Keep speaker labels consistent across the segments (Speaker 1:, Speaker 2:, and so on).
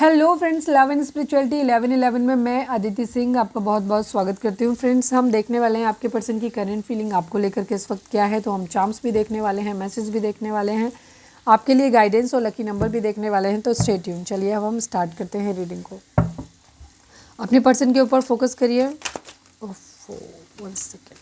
Speaker 1: Hello friends, love and spirituality 1111 में मैं अदिति सिंह आपका बहुत बहुत स्वागत करती हूँ। फ्रेंड्स, हम देखने वाले हैं आपके पर्सन की करंट फीलिंग आपको लेकर के इस वक्त क्या है। तो हम चार्म्स भी देखने वाले हैं, मैसेज भी देखने वाले हैं, आपके लिए गाइडेंस और लकी नंबर भी देखने वाले हैं। तो स्टे ट्यून। चलिए अब हम स्टार्ट करते हैं रीडिंग को। अपने पर्सन के ऊपर फोकस करिए। 1 सेकेंड।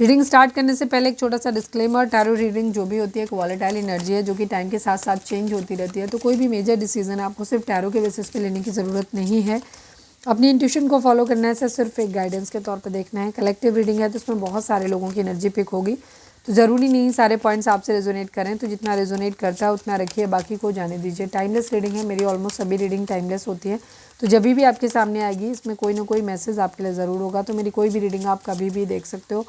Speaker 1: रीडिंग स्टार्ट करने से पहले एक छोटा सा डिस्क्लेमर, टैरो रीडिंग जो भी होती है एक वॉलेटाइल एनर्जी है जो कि टाइम के साथ साथ चेंज होती रहती है। तो कोई भी मेजर डिसीजन आपको सिर्फ टैरो के बेसिस पे लेने की ज़रूरत नहीं है। अपनी इंट्यूशन को फॉलो करना है, सिर्फ एक गाइडेंस के तौर पे देखना है। कलेक्टिव रीडिंग है तो इसमें बहुत सारे लोगों की एनर्जी पिक होगी, तो ज़रूरी नहीं सारे पॉइंट्स आपसे रेजोनेट करें। तो जितना रेजोनेट करता है उतना रखिए, बाकी को जाने दीजिए। टाइमलेस रीडिंग है, मेरी ऑलमोस्ट सभी रीडिंग टाइमलेस होती है। तो जब भी आपके सामने आएगी इसमें कोई ना कोई मैसेज आपके लिए ज़रूर होगा। तो मेरी कोई भी रीडिंग आप कभी भी देख सकते हो।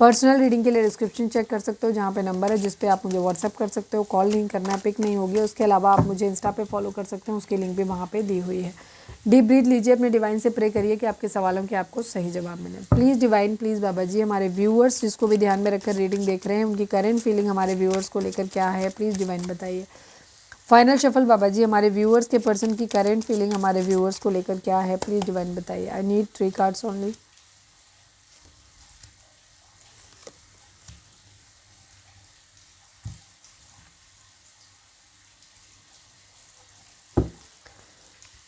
Speaker 1: पर्सनल रीडिंग के लिए डिस्क्रिप्शन चेक कर सकते हो, जहाँ पे नंबर है जिस पे आप मुझे व्हाट्सअप कर सकते हो। कॉल नहीं करना है, पिक नहीं होगी। उसके अलावा आप मुझे इंस्टा पे फॉलो कर सकते हो, उसकी लिंक भी वहाँ पे दी हुई है। डीप ब्रीथ लीजिए, अपने डिवाइन से प्रे करिए कि आपके सवालों के आपको सही जवाब मिले। Please divine, please Baba ji, हमारे व्यूअर्स जिसको भी ध्यान में रखकर रीडिंग देख रहे हैं उनकी करंट फीलिंग हमारे व्यूअर्स को लेकर क्या है, प्लीज़ डिवाइन बताइए। फाइनल शफल बाबा जी, हमारे व्यूअर्स के पर्सन की करंट फीलिंग हमारे व्यूअर्स को लेकर क्या है, प्लीज़ डिवाइन बताइए। I need 3 cards only.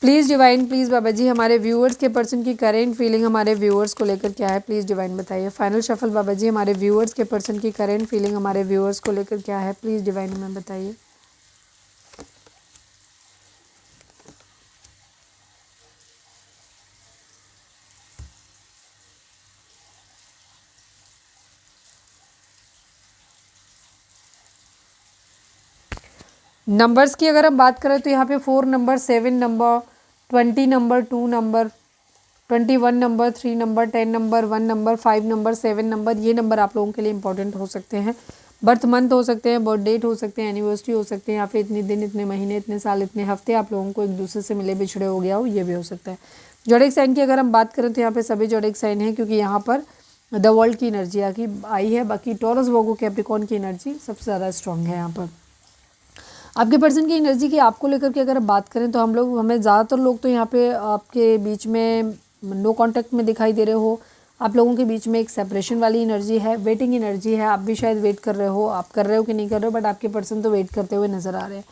Speaker 1: Please divine, please Baba ji, हमारे व्यूअर्स के पर्सन की करेंट फीलिंग हमारे व्यूअर्स को लेकर क्या है, प्लीज़ डिवाइन बताइए। फाइनल शफल बाबा जी, हमारे व्यूअर्स के पर्सन की करेंट फीलिंग हमारे व्यूअर्स को लेकर क्या है, प्लीज़ डिवाइन हमें बताइए। नंबर्स की अगर हम बात करें तो यहाँ पे 4 number, 7 number, 20 number, 2 number, 21 number, 3 number, 10 number, 1 number, 5 number, 7 number, ये नंबर आप लोगों के लिए इंपॉर्टेंट हो सकते हैं। बर्थ मंथ हो सकते हैं, बर्थ डेट हो सकते हैं, एनिवर्सरी हो सकते हैं, या फिर इतने दिन, इतने महीने, इतने साल, इतने हफ्ते आप लोगों को एक दूसरे से मिले बिछड़े हो गया हो, ये भी हो सकता है। जोडिक साइन की अगर हम बात करें तो यहाँ पे सभी जोडिक साइन है, क्योंकि यहाँ पर द वर्ल्ड की एनर्जी आकी आई है। बाकी टॉरस, वर्गो, कैप्रिकॉर्न की एनर्जी सबसे ज़्यादा स्ट्रॉन्ग है यहाँ पर। आपके पर्सन की एनर्जी की आपको लेकर के अगर बात करें तो हमें ज़्यादातर लोग तो यहाँ पे आपके बीच में नो कांटेक्ट में दिखाई दे रहे हो। आप लोगों के बीच में एक सेपरेशन वाली एनर्जी है, वेटिंग एनर्जी है। आप भी शायद वेट कर रहे हो, आप कर रहे हो कि नहीं कर रहे हो, बट आपके पर्सन तो वेट करते हुए नज़र आ रहे हैं।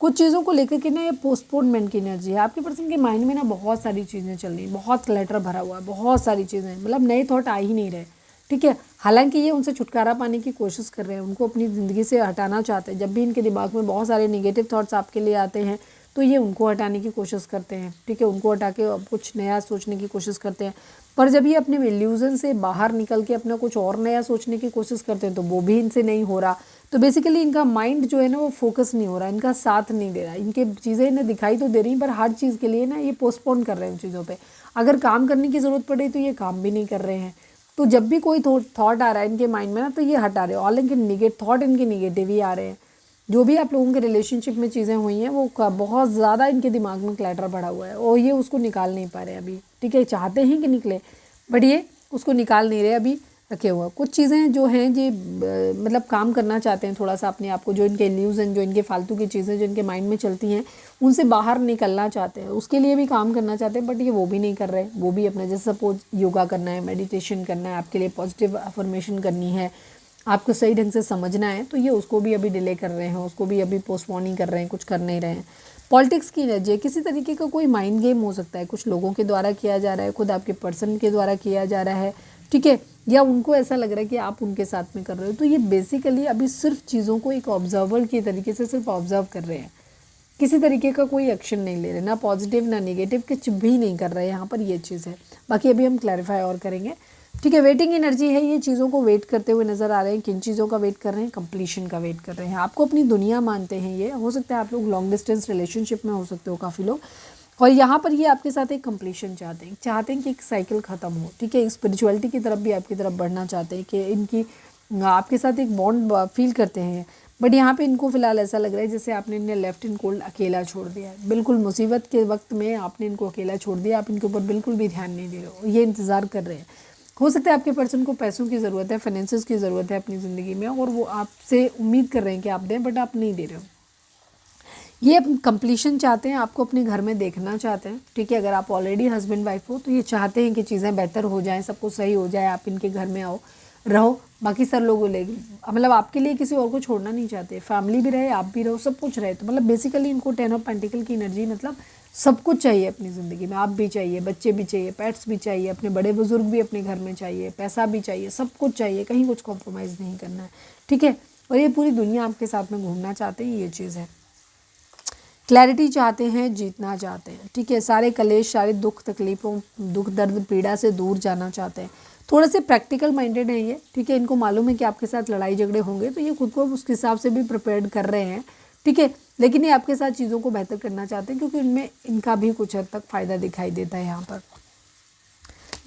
Speaker 1: कुछ चीज़ों को लेकर के ना ये पोस्टपोनमेंट की एनर्जी है। आपके पर्सन के माइंड में ना बहुत सारी चीज़ें चल रही हैं, बहुत क्लटर भरा हुआ है, बहुत सारी चीज़ें, मतलब नए थॉट आ ही नहीं रहे। ठीक है, हालांकि ये उनसे छुटकारा पाने की कोशिश कर रहे हैं, उनको अपनी ज़िंदगी से हटाना चाहते हैं। जब भी इनके दिमाग में बहुत सारे नेगेटिव थॉट्स आपके लिए आते हैं तो ये उनको हटाने की कोशिश करते हैं। ठीक है, उनको हटा के अब कुछ नया सोचने की कोशिश करते हैं। पर जब ये अपने इल्यूजन से बाहर निकल के अपना कुछ और नया सोचने की कोशिश करते हैं तो वो भी इनसे नहीं हो रहा। तो बेसिकली इनका माइंड जो है ना वो फोकस नहीं हो रहा, इनका साथ नहीं दे रहा। इनके चीज़ें इन्हें दिखाई तो दे रही पर हर चीज़ के लिए ना ये पोस्टपोन कर रहे हैं उन चीज़ों पर। अगर काम करने की ज़रूरत पड़े तो ये काम भी नहीं कर रहे हैं। तो जब भी कोई थॉट आ रहा है इनके माइंड में ना तो ये हटा रहे हो। ऑल इनके थॉट इनके निगेटिव ही आ रहे हैं। जो भी आप लोगों के रिलेशनशिप में चीज़ें हुई हैं वो बहुत ज़्यादा इनके दिमाग में क्लैटर पड़ा हुआ है और ये उसको निकाल नहीं पा रहे अभी। ठीक है, चाहते हैं कि निकले बट ये उसको निकाल नहीं रहे, अभी रखे हुए। कुछ चीज़ें जो हैं ये मतलब काम करना चाहते हैं थोड़ा सा अपने आप को, जो इनके इल्यूजन, जो इनके फालतू की चीज़ें जो इनके माइंड में चलती हैं उनसे बाहर निकलना चाहते हैं, उसके लिए भी काम करना चाहते हैं बट ये वो भी नहीं कर रहे। वो भी अपना, जैसे सपोज योगा करना है, मेडिटेशन करना है, आपके लिए पॉजिटिव अफर्मेशन करनी है, आपको सही ढंग से समझना है, तो ये उसको भी अभी डिले कर रहे हैं, उसको भी अभी पोस्टपोन ही कर रहे हैं, कुछ कर नहीं रहे हैं। पॉलिटिक्स की एनर्जी है, किसी तरीके का कोई माइंड गेम हो सकता है, कुछ लोगों के द्वारा किया जा रहा है, खुद आपके पर्सन के द्वारा किया जा रहा है। ठीक है, या उनको ऐसा लग रहा है कि आप उनके साथ में कर रहे हो। तो ये बेसिकली अभी सिर्फ चीज़ों को एक ऑब्जर्वर के तरीके से सिर्फ ऑब्जर्व कर रहे हैं, किसी तरीके का कोई एक्शन नहीं ले रहे, ना पॉजिटिव ना नेगेटिव, कुछ भी नहीं कर रहे हैं यहाँ पर। ये चीज़ है, बाकी अभी हम क्लैरिफाई और करेंगे। ठीक है, वेटिंग एनर्जी है, ये चीज़ों को वेट करते हुए नज़र आ रहे हैं। किन चीज़ों का वेट कर रहे हैं? कंप्लीशन का वेट कर रहे हैं। आपको अपनी दुनिया मानते हैं, ये हो सकता है आप लोग लॉन्ग डिस्टेंस रिलेशनशिप में हो सकते हो काफ़ी लोग, और यहाँ पर ये आपके साथ एक कंप्लीशन चाहते हैं कि एक साइकिल ख़त्म हो। ठीक है, स्पिरिचुअलिटी की तरफ भी आपकी तरफ बढ़ना चाहते हैं कि इनकी आपके साथ एक बॉन्ड फील करते हैं। बट यहाँ पे इनको फ़िलहाल ऐसा लग रहा है जैसे आपने इन्हें लेफ्ट इन कोल्ड अकेला छोड़ दिया है। बिल्कुल मुसीबत के वक्त में आपने इनको अकेला छोड़ दिया, आप इनके ऊपर बिल्कुल भी ध्यान नहीं दे रहे हो, ये इंतज़ार कर रहे हैं। हो सकता है आपके पर्सन को पैसों की ज़रूरत है, फाइनेंसेस की ज़रूरत है अपनी ज़िंदगी में, और वो आपसे उम्मीद कर रहे हैं कि आप दें, बट आप नहीं दे रहे हो। ये कंप्लीशन चाहते हैं, आपको अपने घर में देखना चाहते हैं, ठीक है। अगर आप ऑलरेडी हस्बैंड वाइफ हो तो ये चाहते हैं कि चीज़ें बेहतर हो जाएं, सब कुछ सही हो जाए, आप इनके घर में आओ, रहो, बाकी सब लोगों ले, मतलब आपके लिए किसी और को छोड़ना नहीं चाहते, फैमिली भी रहे, आप भी रहो, सब कुछ रहे। तो मतलब बेसिकली इनको 10 ऑफ पेंटिकल की एनर्जी, मतलब सब कुछ चाहिए अपनी ज़िंदगी में, आप भी चाहिए, बच्चे भी चाहिए, पेट्स भी चाहिए, अपने बड़े बुजुर्ग भी अपने घर में चाहिए, पैसा भी चाहिए, सब कुछ चाहिए, कहीं कुछ कॉम्प्रोमाइज़ नहीं करना है, ठीक है। और ये पूरी दुनिया आपके साथ में घूमना चाहते हैं, ये चीज़ है। क्लैरिटी चाहते हैं, जीतना चाहते हैं, ठीक है। सारे कलेश, सारे दुख तकलीफ़ों, दुख दर्द पीड़ा से दूर जाना चाहते हैं। थोड़े से प्रैक्टिकल माइंडेड हैं ये, ठीक है। इनको मालूम है कि आपके साथ लड़ाई झगड़े होंगे, तो ये खुद को उसके हिसाब से भी प्रिपेयर्ड कर रहे हैं, ठीक है। लेकिन ये आपके साथ चीज़ों को बेहतर करना चाहते हैं, क्योंकि इनमें इनका भी कुछ हद तक फ़ायदा दिखाई देता है यहाँ पर।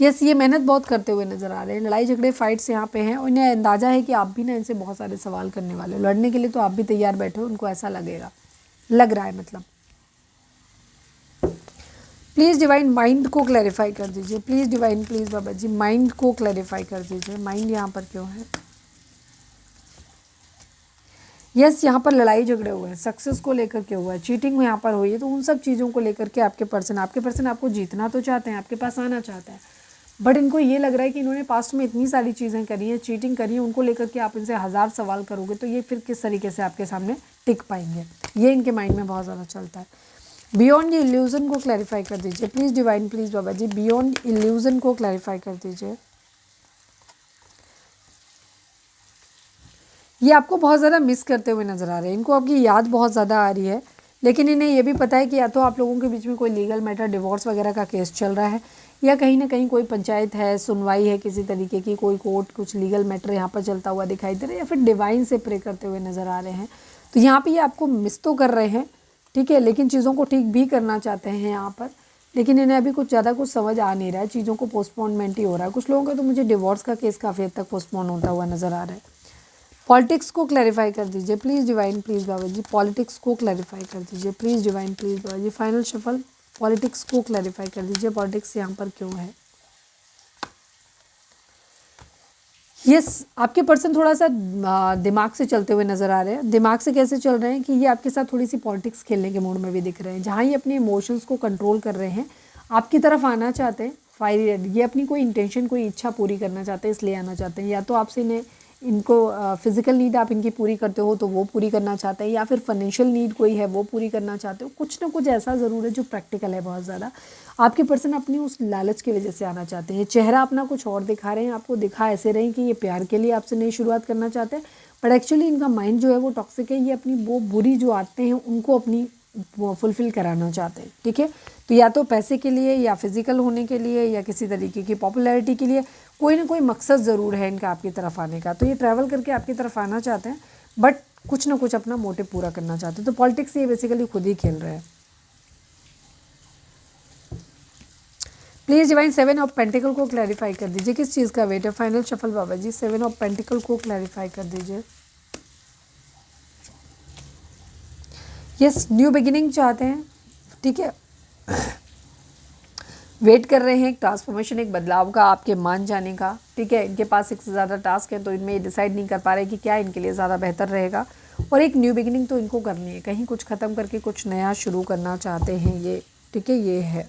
Speaker 1: यस, ये मेहनत बहुत करते हुए नज़र आ रहे हैं, लड़ाई झगड़े फाइट्स यहाँ पे हैं, और इन्हें अंदाज़ा है कि आप भी ना इनसे बहुत सारे सवाल करने वाले हो, लड़ने के लिए तो आप भी तैयार बैठे हो, उनको ऐसा लग रहा है मतलब। प्लीज़ डिवाइन माइंड को क्लैरिफाई कर दीजिए, please divine, please Baba ji mind को क्लैरिफाई कर दीजिए। माइंड यहाँ पर क्यों है? यस, यहाँ पर लड़ाई झगड़े हुए हैं, सक्सेस को लेकर के हुआ है, चीटिंग यहाँ पर हुई है, तो उन सब चीज़ों को लेकर के आपके पर्सन आपको जीतना तो चाहते हैं, आपके पास आना चाहता है, बट इनको ये लग रहा है कि इन्होंने पास्ट में इतनी सारी चीज़ें करी हैं, चीटिंग करी है, उनको लेकर के आप इनसे 1000 सवाल करोगे तो ये फिर किस तरीके से आपके सामने टिक पाएंगे, ये इनके माइंड में बहुत ज़्यादा चलता है। बियॉन्ड इल्यूज़न को क्लैरिफाई कर दीजिए please divine, please Baba ji beyond illusion को क्लैरिफाई कर दीजिए। ये आपको बहुत ज़्यादा मिस करते हुए नज़र आ रहे हैं, इनको आपकी याद बहुत ज़्यादा आ रही है, लेकिन इन्हें ये भी पता है कि या तो आप लोगों के बीच में कोई लीगल मैटर, डिवोर्स वगैरह का केस चल रहा है, या कहीं ना कहीं कोई पंचायत है, सुनवाई है किसी तरीके की, कोई कोर्ट, कुछ लीगल मैटर यहाँ पर चलता हुआ दिखाई दे रहा है, या फिर डिवाइन से प्रे करते हुए नज़र आ रहे हैं। तो यहाँ पर ये आपको मिस तो कर रहे हैं, ठीक है, लेकिन चीज़ों को ठीक भी करना चाहते हैं यहाँ पर, लेकिन इन्हें अभी कुछ ज़्यादा कुछ समझ आ नहीं रहा है, चीज़ों को पोस्टपोनमेंट ही हो रहा है। कुछ लोगों का तो मुझे डिवोर्स का केस काफ़ी हद तक पोस्टपोन होता हुआ नज़र आ रहा है। पॉलिटिक्स को क्लैरिफाई कर दीजिए please divine, please Baba ji politics को क्लैरिफाई कर दीजिए please divine, please Baba ji. Final shuffle, politics को क्लैरिफाई कर दीजिए, पॉलिटिक्स यहाँ पर क्यों है? यस, आपके पर्सन थोड़ा सा दिमाग से चलते हुए नज़र आ रहे हैं। दिमाग से कैसे चल रहे हैं कि ये आपके साथ थोड़ी सी पॉलिटिक्स खेलने के मूड में भी दिख रहे हैं, जहाँ ये अपने इमोशंस को कंट्रोल कर रहे हैं, आपकी तरफ आना चाहते हैं। फायरी रेड, ये अपनी कोई इंटेंशन, कोई इच्छा पूरी करना चाहते हैं, इसलिए आना चाहते हैं। या तो आपसे इनको फिजिकल नीड आप इनकी पूरी करते हो तो वो पूरी करना चाहते हैं, या फिर फाइनेंशियल नीड कोई है वो पूरी करना चाहते हो। कुछ ना कुछ ऐसा ज़रूर है जो प्रैक्टिकल है बहुत ज़्यादा। आपके पर्सन अपनी उस लालच की वजह से आना चाहते हैं। चेहरा अपना कुछ और दिखा रहे हैं, आपको दिखा ऐसे रहे कि ये प्यार के लिए आपसे नई शुरुआत करना चाहते हैं, बट एक्चुअली इनका माइंड जो है वो टॉक्सिक है। ये अपनी वो बुरी जो आदतें हैं उनको अपनी फुलफ़िल कराना चाहते हैं, ठीक है। तो या तो पैसे के लिए, या फिज़िकल होने के लिए, या किसी तरीके की पॉपुलैरिटी के लिए, कोई ना कोई मकसद ज़रूर है इनका आपकी तरफ आने का। तो ये ट्रैवल करके आपकी तरफ आना चाहते हैं, बट कुछ ना कुछ अपना मोटिव पूरा करना चाहते हैं। तो पॉलिटिक्स ये बेसिकली खुद ही खेल रहे हैं। प्लीज़ डिवाइन 7 ऑफ पेंटिकल को क्लैरिफाई कर दीजिए, किस चीज़ का वेट है? Final shuffle Baba ji 7 of pentacle को क्लैरिफाई कर दीजिए। यस, न्यू बिगिनिंग चाहते हैं, ठीक है। वेट कर रहे हैं एक ट्रांसफॉर्मेशन, एक बदलाव का, आपके मान जाने का, ठीक है। इनके पास एक से ज़्यादा टास्क है, तो इनमें ये डिसाइड नहीं कर पा रहे कि क्या इनके लिए ज़्यादा बेहतर रहेगा, और एक न्यू बिगिनिंग तो इनको करनी है, कहीं कुछ ख़त्म करके कुछ नया शुरू करना चाहते हैं ये, ठीक है। ये है,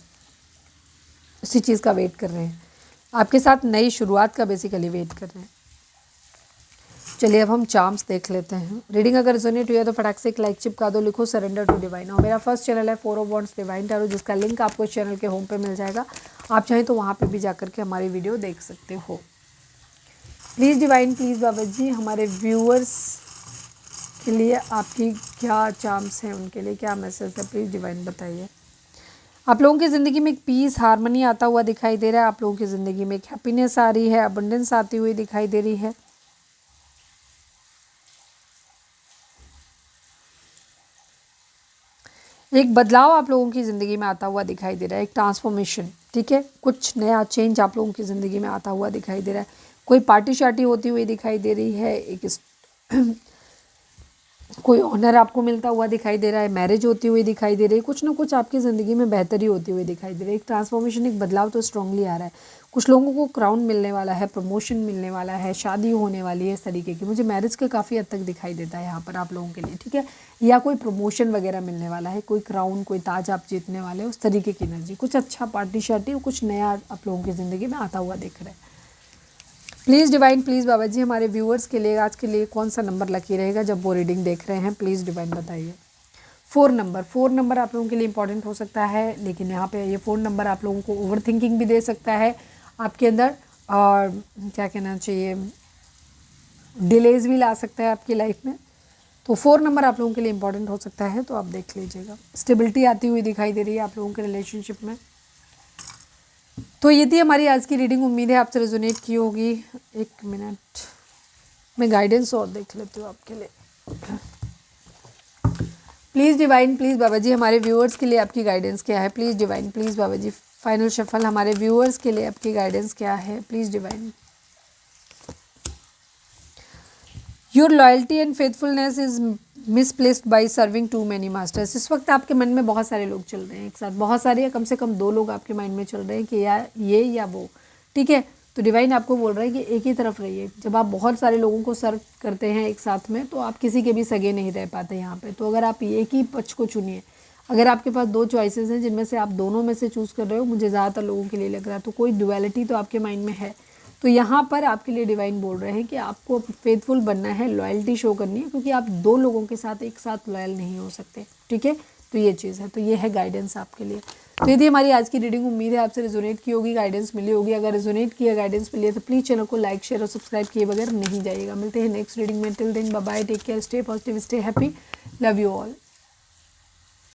Speaker 1: इसी चीज़ का वेट कर रहे हैं, आपके साथ नई शुरुआत का बेसिकली वेट कर रहे हैं। चलिए अब हम चार्म्स देख लेते हैं। रीडिंग अगर रेजोनेट हुई है तो फटाक से एक लाइक चिपका दो, लिखो सरेंडर टू डिवाइन। और मेरा फर्स्ट चैनल है 4 ऑफ वॉन्ड्स डिवाइन टैरो, जिसका लिंक आपको इस चैनल के होम पे मिल जाएगा। आप चाहें तो वहाँ पे भी जाकर के हमारी वीडियो देख सकते हो। Please divine, please Baba ji हमारे व्यूअर्स के लिए आपकी क्या चार्म्स हैं, उनके लिए क्या मैसेज है, प्लीज़ डिवाइन बताइए। आप लोगों की ज़िंदगी में एक पीस, हारमनी आता हुआ दिखाई दे रहा है। आप लोगों की ज़िंदगी में एक हैप्पीनेस आ रही है, अबंडेंस आती हुई दिखाई दे रही है। एक बदलाव आप लोगों की ज़िंदगी में आता हुआ दिखाई दे रहा है, एक ट्रांसफॉर्मेशन, ठीक है। कुछ नया चेंज आप लोगों की ज़िंदगी में आता हुआ दिखाई दे रहा है। कोई पार्टी शार्टी होती हुई दिखाई दे रही है, एक कोई ऑनर आपको मिलता हुआ दिखाई दे रहा है, मैरिज होती हुई दिखाई दे रही है, कुछ ना कुछ आपकी ज़िंदगी में बेहतरी होती हुई दिखाई दे रही है। एक ट्रांसफॉर्मेशन, एक बदलाव तो स्ट्रांगली आ रहा है। कुछ लोगों को क्राउन मिलने वाला है, प्रमोशन मिलने वाला है, शादी होने वाली है, इस तरीके की मुझे मैरिज का काफ़ी हद तक दिखाई देता है यहाँ पर आप लोगों के लिए, ठीक है। या कोई प्रमोशन वगैरह मिलने वाला है, कोई क्राउन, कोई ताज आप जीतने वाले, उस तरीके की एनर्जी, कुछ अच्छा पार्टी शार्टी, कुछ नया आप लोगों की ज़िंदगी में आता हुआ दिख रहा है। Please divine, please Baba ji हमारे व्यूअर्स के लिए आज के लिए कौन सा नंबर लकी रहेगा जब वो रीडिंग देख रहे हैं, प्लीज़ डिवाइन बताइए। 4 नंबर आप लोगों के लिए इंपॉर्टेंट हो सकता है, लेकिन यहाँ पे ये 4 नंबर आप लोगों को ओवर थिंकिंग भी दे सकता है आपके अंदर, और क्या कहना चाहिए, डिलेज भी ला सकता है आपकी लाइफ में। तो 4 नंबर आप लोगों के लिए इंपॉर्टेंट हो सकता है, तो आप देख लीजिएगा। स्टेबिलिटी आती हुई दिखाई दे रही है आप लोगों के रिलेशनशिप में। तो ये थी हमारी आज की रीडिंग, उम्मीद है आपसे रेजोनेट की होगी। एक मिनट, मैं गाइडेंस और देख लेती हूँ आपके लिए। Please divine, please Baba ji हमारे व्यूअर्स के लिए आपकी गाइडेंस क्या है। Please divine, please Baba ji final shuffle हमारे व्यूअर्स के लिए आपकी गाइडेंस क्या है। Please divine. Your loyalty and faithfulness is misplaced by serving too many masters. इस वक्त आपके मन में बहुत सारे लोग चल रहे हैं एक साथ, बहुत सारे, या कम से कम 2 लोग आपके माइंड में चल रहे हैं कि या ये या वो, ठीक है। तो डिवाइन आपको बोल रहा है कि एक ही तरफ रहिए। जब आप बहुत सारे लोगों को सर्व करते हैं एक साथ में, तो आप किसी के भी सगे नहीं रह पाते यहाँ पे। तो अगर आप एक ही पक्ष को चुनिए, अगर आपके पास 2 चॉइसेस हैं जिनमें से आप दोनों में से चूज़ कर रहे हो, मुझे ज़्यादातर लोगों के लिए लग रहा है, तो कोई ड्युअलिटी तो आपके माइंड में है। तो यहाँ पर आपके लिए डिवाइन बोल रहे हैं कि आपको फेथफुल बनना है, लॉयल्टी शो करनी है, क्योंकि आप 2 लोगों के साथ एक साथ लॉयल नहीं हो सकते, ठीक है। तो ये चीज़ है, तो ये है गाइडेंस आपके लिए। तो ये थी हमारी आज की रीडिंग, उम्मीद है आपसे रेजोनेट की होगी, गाइडेंस मिली होगी। अगर रेजोनेट किया, गाइडेंस मिली है, तो प्लीज़ चैनल को लाइक, शेयर और सब्सक्राइब किए बगैर नहीं जाइएगा। मिलते हैं नेक्स्ट रीडिंग में। Till then bye bye, take care, stay positive, stay happy, love you all.